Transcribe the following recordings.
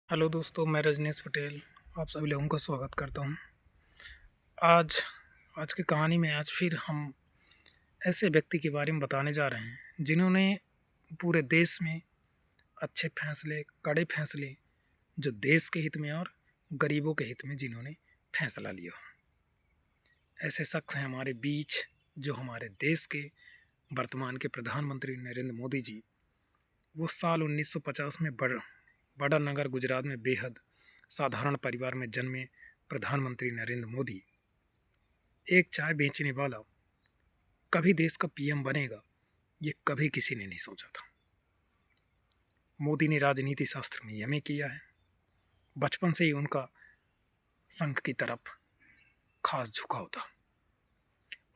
Hello दोस्तों, मैं रजनीश पटेल आप सभी लोगों का स्वागत करता हूं। आज आज की कहानी में आज फिर हम ऐसे व्यक्ति के बारे में बताने जा रहे हैं जिन्होंने पूरे देश में अच्छे फैसले, कड़े फैसले, जो देश के हित में और गरीबों के हित में जिन्होंने फैसला लिया। ऐसे शख्स हैं हमारे बीच जो हमारे देश के वर्तमान के प्रधानमंत्री नरेंद्र मोदी जी। वो साल 1950 में बड़ा नगर गुजरात में बेहद साधारण परिवार में जन्मे प्रधानमंत्री नरेंद्र मोदी एक चाय बेचने वाला कभी देश का पीएम बनेगा, ये कभी किसी ने नहीं सोचा था। मोदी ने राजनीति शास्त्र में एमए किया है। बचपन से ही उनका संघ की तरफ खास झुकाव था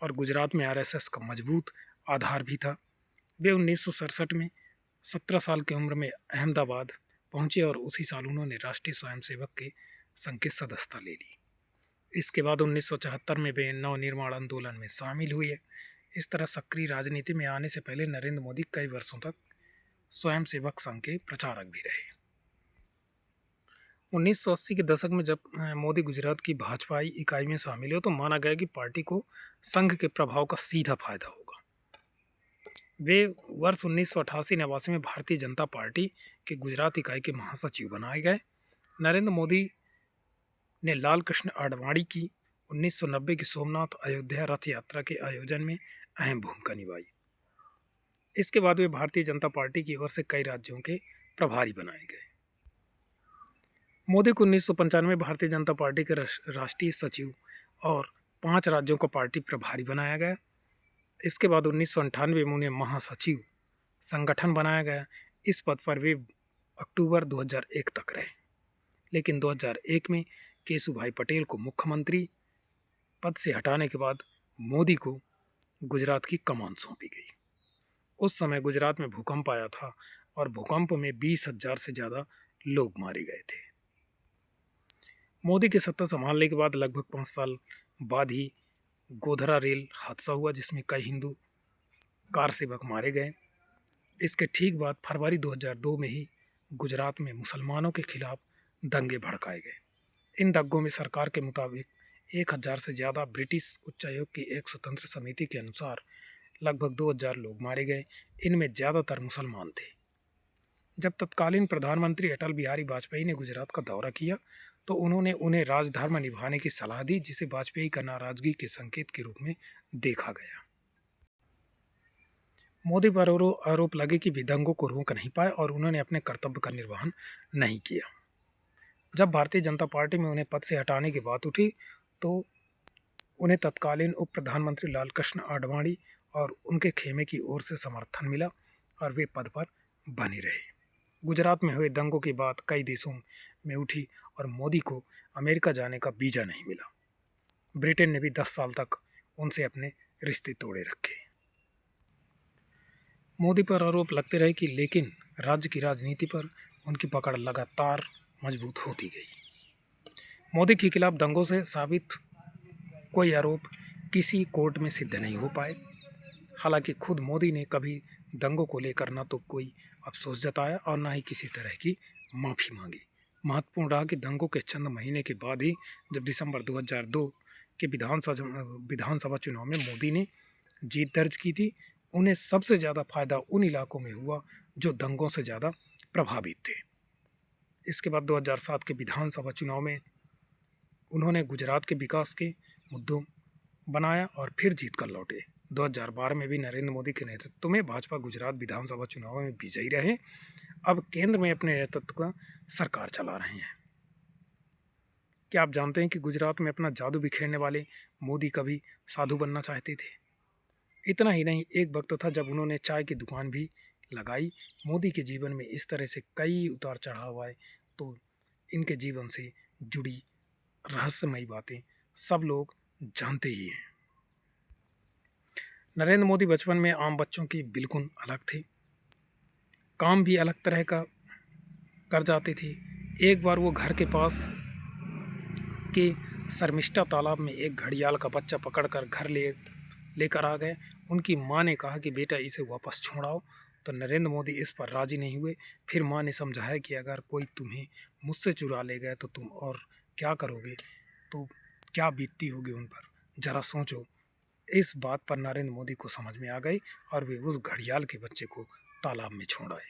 और गुजरात में आरएसएस का मजबूत आधार भी था। वे 1967 में 17 साल की उम्र में अहमदाबाद पहुंचे और उसी साल उन्होंने राष्ट्रीय स्वयंसेवक के संघ की सदस्यता ले ली। इसके बाद 1974 में वे नवनिर्माण आंदोलन में शामिल हुए। इस तरह सक्रिय राजनीति में आने से पहले नरेंद्र मोदी कई वर्षों तक स्वयंसेवक संघ के प्रचारक भी रहे। 1980 के दशक में जब मोदी गुजरात की भाजपाई इकाई में शामिल हुए तो माना गया कि पार्टी को संघ के प्रभाव का सीधा फायदा होगा। वे वर्ष 1988-89 में भारतीय जनता पार्टी के गुजरात इकाई के महासचिव बनाए गए। नरेंद्र मोदी ने लाल कृष्ण आडवाणी की 1990 की सोमनाथ अयोध्या रथ यात्रा के आयोजन में अहम भूमिका निभाई। इसके बाद वे भारतीय जनता पार्टी की ओर से कई राज्यों के प्रभारी बनाए गए। मोदी को 1995 भारतीय जनता पार्टी के राष्ट्रीय सचिव और 5 राज्यों का पार्टी प्रभारी बनाया गया। इसके बाद 1998 में उन्हें महासचिव संगठन बनाया गया। इस पद पर वे अक्टूबर 2001 तक रहे, लेकिन 2001 में केशुभाई पटेल को मुख्यमंत्री पद से हटाने के बाद मोदी को गुजरात की कमान सौंपी गई। उस समय गुजरात में भूकंप आया था और भूकंप में 20,000 से ज़्यादा लोग मारे गए थे। मोदी के सत्ता संभालने के बाद लगभग 5 साल बाद ही गोधरा रेल हादसा हुआ जिसमें कई हिंदू कार सेवक मारे गए। इसके ठीक बाद फरवरी 2002 में ही गुजरात में मुसलमानों के खिलाफ दंगे भड़काए गए। इन दंगों में सरकार के मुताबिक 1,000 से ज़्यादा ब्रिटिश उच्चायोग की एक स्वतंत्र समिति के अनुसार लगभग 2,000 लोग मारे गए। इनमें ज़्यादातर मुसलमान थे। जब तत्कालीन प्रधानमंत्री अटल बिहारी वाजपेयी ने गुजरात का दौरा किया तो उन्होंने उन्हें राजधर्म निभाने की सलाह दी, जिसे वाजपेयी का नाराजगी के संकेत के रूप में देखा गया। मोदी पर आरोप लगे कि वे दंगों को रोक नहीं पाए और उन्होंने अपने कर्तव्य का निर्वहन नहीं किया। जब भारतीय जनता पार्टी में उन्हें पद से हटाने की बात उठी तो उन्हें तत्कालीन उप प्रधानमंत्री लाल कृष्ण आडवाणी और उनके खेमे की ओर से समर्थन मिला और वे पद पर बने रहे। गुजरात में हुए दंगों की बात कई देशों में उठी और मोदी को अमेरिका जाने का वीज़ा नहीं मिला। ब्रिटेन ने भी 10 साल तक उनसे अपने रिश्ते तोड़े रखे। मोदी पर आरोप लगते रहे कि लेकिन राज्य की राजनीति पर उनकी पकड़ लगातार मजबूत होती गई। मोदी के खिलाफ दंगों से साबित कोई आरोप किसी कोर्ट में सिद्ध नहीं हो पाए। हालांकि खुद मोदी ने कभी दंगों को लेकर न तो कोई अफसोस जताया और न ही किसी तरह की माफ़ी मांगी। महत्वपूर्ण रहा कि दंगों के चंद महीने के बाद ही जब दिसंबर 2002 के विधानसभा चुनाव में मोदी ने जीत दर्ज की थी, उन्हें सबसे ज़्यादा फायदा उन इलाकों में हुआ जो दंगों से ज़्यादा प्रभावित थे। इसके बाद 2007 के विधानसभा चुनाव में उन्होंने गुजरात के विकास के मुद्दों बनाया और फिर जीत कर लौटे। 2012 में भी नरेंद्र मोदी के नेतृत्व में भाजपा गुजरात विधानसभा चुनाव में विजयी रहे। अब केंद्र में अपने नेतृत्व का सरकार चला रहे हैं। क्या आप जानते हैं कि गुजरात में अपना जादू बिखेरने वाले मोदी कभी साधु बनना चाहते थे? इतना ही नहीं, एक वक्त था जब उन्होंने चाय की दुकान भी लगाई। मोदी के जीवन में इस तरह से कई उतार चढ़ाव आए तो इनके जीवन से जुड़ी रहस्यमयी बातें सब लोग जानते ही हैं। नरेंद्र मोदी बचपन में आम बच्चों की बिल्कुल अलग थे। काम भी अलग तरह का कर जाते थे। एक बार वो घर के पास के शर्मिष्ठा तालाब में एक घड़ियाल का बच्चा पकड़कर घर लेकर आ गए। उनकी माँ ने कहा कि बेटा इसे वापस छोड़ाओ, तो नरेंद्र मोदी इस पर राज़ी नहीं हुए। फिर माँ ने समझाया कि अगर कोई तुम्हें मुझसे चुरा ले गया तो तुम और क्या करोगे, तो क्या बीतती होगी उन पर, ज़रा सोचो। इस बात पर नरेंद्र मोदी को समझ में आ गई और वे उस घड़ियाल के बच्चे को तालाब में छोड़ आए।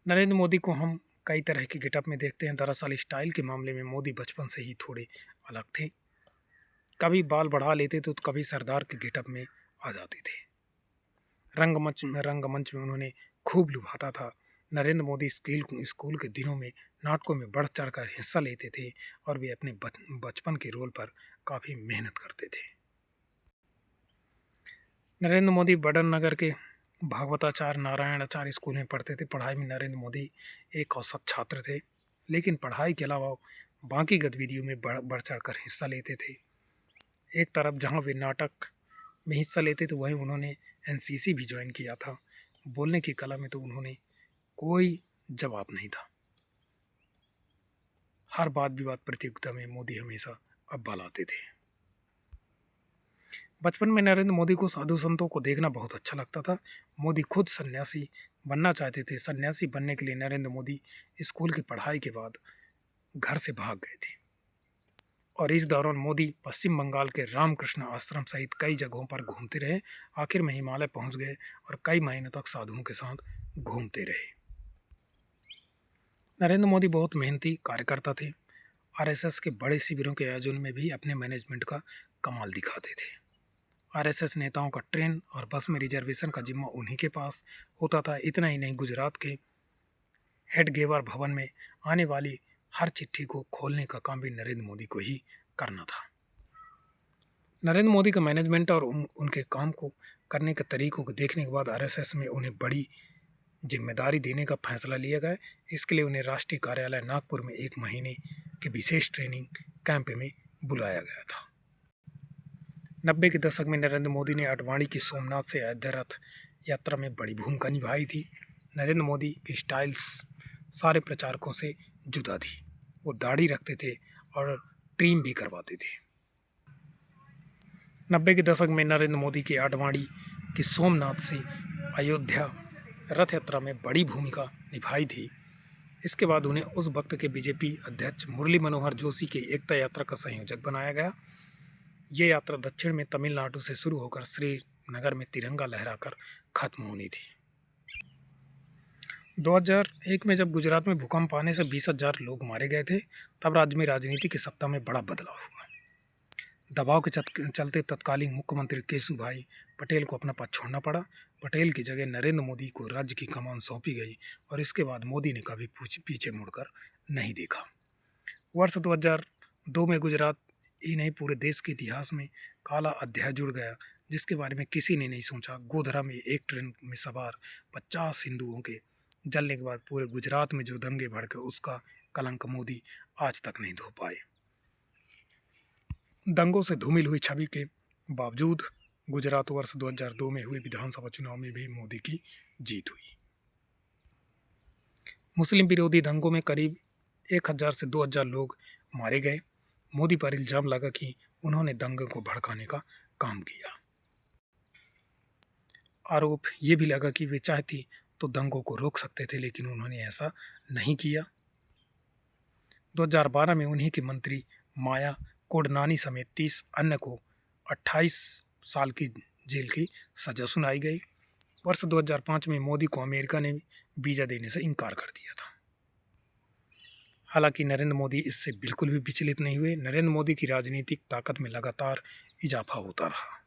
नरेंद्र मोदी को हम कई तरह के गेटअप में देखते हैं। दरअसल स्टाइल के मामले में मोदी बचपन से ही थोड़े अलग थे। कभी बाल बढ़ा लेते थे तो कभी सरदार के गेटअप में आ जाते थे। रंगमंच में उन्होंने खूब लुभाता था। नरेंद्र मोदी स्कूल के दिनों में नाटकों में बढ़ चढ़कर हिस्सा लेते थे और वे अपने बचपन के रोल पर काफ़ी मेहनत करते थे। नरेंद्र मोदी बड़न नगर के भागवताचार्य नारायणाचार्य स्कूल में पढ़ते थे। पढ़ाई में नरेंद्र मोदी एक औसत छात्र थे, लेकिन पढ़ाई के अलावा बाकी गतिविधियों में बढ़ चढ़ कर हिस्सा लेते थे। एक तरफ जहां वे नाटक में हिस्सा लेते थे, वहीं उन्होंने एनसीसी भी ज्वाइन किया था। बोलने की कला में तो उन्होंने कोई जवाब नहीं था। हर वाद विवाद प्रतियोगिता में मोदी हमेशा अव्वल आते थे। बचपन में नरेंद्र मोदी को साधु संतों को देखना बहुत अच्छा लगता था। मोदी खुद सन्यासी बनना चाहते थे। सन्यासी बनने के लिए नरेंद्र मोदी स्कूल की पढ़ाई के बाद घर से भाग गए थे और इस दौरान मोदी पश्चिम बंगाल के रामकृष्ण आश्रम सहित कई जगहों पर घूमते रहे। आखिर में हिमालय पहुंच गए और कई महीनों तक साधुओं के साथ घूमते रहे। नरेंद्र मोदी बहुत मेहनती कार्यकर्ता थे। आरएसएस के बड़े शिविरों के आयोजन में भी अपने मैनेजमेंट का कमाल दिखाते थे। आरएसएस नेताओं का ट्रेन और बस में रिजर्वेशन का जिम्मा उन्हीं के पास होता था। इतना ही नहीं, गुजरात के हेडगेवार भवन में आने वाली हर चिट्ठी को खोलने का काम भी नरेंद्र मोदी को ही करना था। नरेंद्र मोदी का मैनेजमेंट और उनके काम को करने के तरीकों को देखने के बाद आरएसएस में उन्हें बड़ी जिम्मेदारी देने का फैसला लिया गया। इसके लिए उन्हें राष्ट्रीय कार्यालय नागपुर में 1 महीने के विशेष ट्रेनिंग कैंप में बुलाया गया था। 90 के दशक में नरेंद्र मोदी ने आडवाणी की सोमनाथ से अयोध्या रथ यात्रा में बड़ी भूमिका निभाई थी। नरेंद्र मोदी की स्टाइल्स सारे प्रचारकों से जुदा थी। वो दाढ़ी रखते थे और ट्रिम भी करवाते थे। 90 के दशक में नरेंद्र मोदी की आडवाणी की सोमनाथ से अयोध्या रथ यात्रा में बड़ी भूमिका निभाई थी। इसके बाद उन्हें उस वक्त के बीजेपी अध्यक्ष मुरली मनोहर जोशी की एकता यात्रा का संयोजक बनाया गया। ये यात्रा दक्षिण में तमिलनाडु से शुरू होकर श्रीनगर में तिरंगा लहराकर खत्म होनी थी। 2001 में जब गुजरात में भूकंप आने से 20,000 लोग मारे गए थे, तब राज्य में राजनीति की सत्ता में बड़ा बदलाव हुआ। दबाव के चलते तत्कालीन मुख्यमंत्री केशुभाई पटेल को अपना पद छोड़ना पड़ा। पटेल की जगह नरेंद्र मोदी को राज्य की कमान सौंपी गई और इसके बाद मोदी ने कभी पीछे मुड़कर नहीं देखा। वर्ष 2002 में गुजरात ही नहीं, पूरे देश के इतिहास में काला अध्याय जुड़ गया, जिसके बारे में किसी ने नहीं सोचा। गोधरा में एक ट्रेन में सवार 50 हिंदुओं के जलने के बाद पूरे गुजरात में जो दंगे भड़के, उसका कलंक मोदी आज तक नहीं धो पाए। दंगों से धूमिल हुई छवि के बावजूद गुजरात वर्ष 2002 में हुए विधानसभा चुनाव में भी मोदी की जीत हुई। मुस्लिम विरोधी दंगों में करीब 1000 से 2000 लोग मारे गए। मोदी पर इल्जाम लगा कि उन्होंने दंगे को भड़काने का काम किया। आरोप ये भी लगा कि वे चाहती तो दंगों को रोक सकते थे, लेकिन उन्होंने ऐसा नहीं किया। 2012 में उन्हीं की मंत्री माया कोडनानी समेत 30 अन्य को 28 साल की जेल की सजा सुनाई गई। वर्ष 2005 में मोदी को अमेरिका ने वीज़ा देने से इनकार कर दिया था। हालांकि नरेंद्र मोदी इससे बिल्कुल भी विचलित नहीं हुए। नरेंद्र मोदी की राजनीतिक ताकत में लगातार इजाफा होता रहा।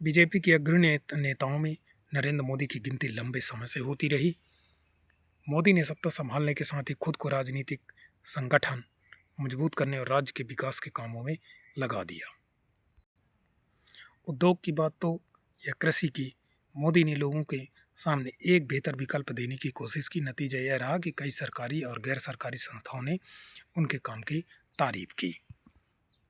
बीजेपी के अग्रणी नेताओं में नरेंद्र मोदी की गिनती लंबे समय से होती रही। मोदी ने सत्ता संभालने के साथ ही खुद को राजनीतिक संगठन मजबूत करने और राज्य के विकास के कामों में लगा दिया। उद्योग की बात तो या कृषि की, मोदी ने लोगों के सामने एक बेहतर विकल्प देने की कोशिश की। नतीजा यह रहा कि कई सरकारी और गैर सरकारी संस्थाओं ने उनके काम की तारीफ की।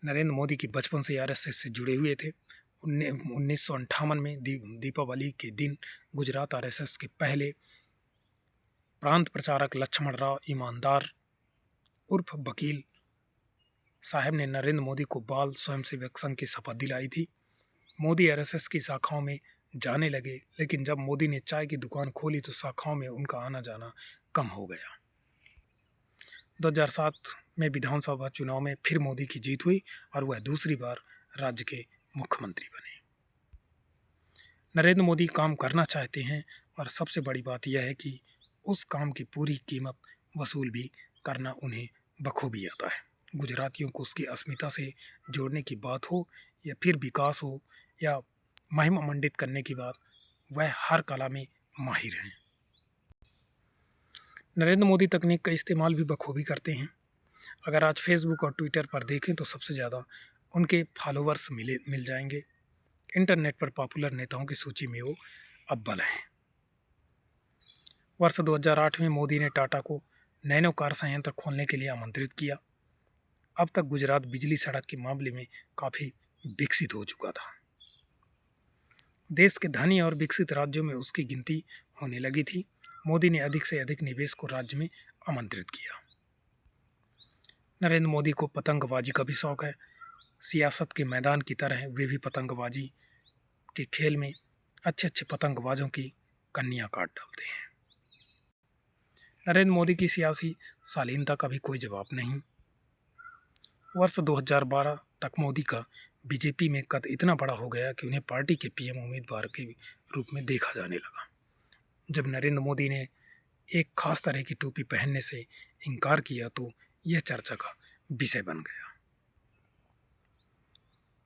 नरेंद्र मोदी की बचपन से आरएसएस से जुड़े हुए थे। 1958 में दीपावली के दिन गुजरात आरएसएस के पहले प्रांत प्रचारक लक्ष्मण राव ईमानदार उर्फ वकील साहब ने नरेंद्र मोदी को बाल स्वयंसेवक संघ की शपथ दिलाई थी। मोदी आरएसएस की शाखाओं में जाने लगे, लेकिन जब मोदी ने चाय की दुकान खोली तो शाखाओं में उनका आना जाना कम हो गया। 2007 में विधानसभा चुनाव में फिर मोदी की जीत हुई और वह दूसरी बार राज्य के मुख्यमंत्री बने। नरेंद्र मोदी काम करना चाहते हैं और सबसे बड़ी बात यह है कि उस काम की पूरी कीमत वसूल भी करना उन्हें बखूबी आता है। गुजरातियों को उसकी अस्मिता से जोड़ने की बात हो या फिर विकास हो या महिमा मंडित करने की बात, वह हर कला में माहिर हैं। नरेंद्र मोदी तकनीक का इस्तेमाल भी बखूबी करते हैं। अगर आज फेसबुक और ट्विटर पर देखें तो सबसे ज़्यादा उनके फॉलोवर्स मिल जाएंगे। इंटरनेट पर पॉपुलर नेताओं की सूची में वो अव्वल हैं। वर्ष 2008 में मोदी ने टाटा को नैनो कार संयंत्र खोलने के लिए आमंत्रित किया। अब तक गुजरात बिजली सड़क के मामले में काफ़ी विकसित हो चुका था। देश के धनी और विकसित राज्यों में उसकी गिनती होने लगी थी। मोदी ने अधिक से अधिक निवेश को राज्य में आमंत्रित किया। नरेंद्र मोदी को पतंगबाजी का भी शौक है। सियासत के मैदान की तरह वे भी पतंगबाजी के खेल में अच्छे अच्छे पतंगबाजों की कन्या काट डालते हैं। नरेंद्र मोदी की सियासी शालीनता का भी कोई जवाब नहीं। वर्ष 2012 तक मोदी का बीजेपी में कद इतना बड़ा हो गया कि उन्हें पार्टी के पीएम उम्मीदवार के रूप में देखा जाने लगा। जब नरेंद्र मोदी ने एक खास तरह की टोपी पहनने से इनकार किया तो यह चर्चा का विषय बन गया।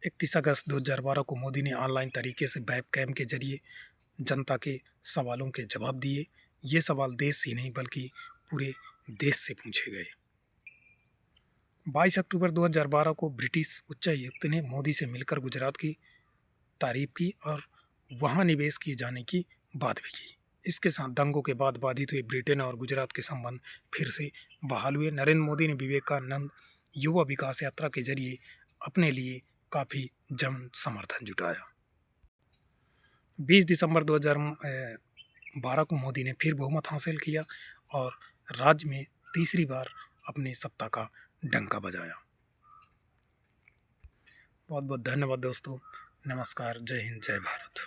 31 अगस्त 2012 को मोदी ने ऑनलाइन तरीके से वेबकैम के जरिए जनता के सवालों के जवाब दिए। ये सवाल देश ही नहीं बल्कि पूरे देश से पूछे गए। 22 अक्टूबर 2012 को ब्रिटिश उच्चायुक्त ने मोदी से मिलकर गुजरात की तारीफ की और वहां निवेश किए जाने की बात भी की। इसके साथ दंगों के बाद बाधित हुए ब्रिटेन और गुजरात के संबंध फिर से बहाल हुए। नरेंद्र मोदी ने विवेकानंद युवा विकास यात्रा के जरिए अपने लिए काफ़ी जन समर्थन जुटाया। 20 दिसंबर 2012 को मोदी ने फिर बहुमत हासिल किया और राज्य में तीसरी बार अपनी सत्ता का डंका बजाया। बहुत बहुत धन्यवाद दोस्तों। नमस्कार। जय हिंद, जय भारत।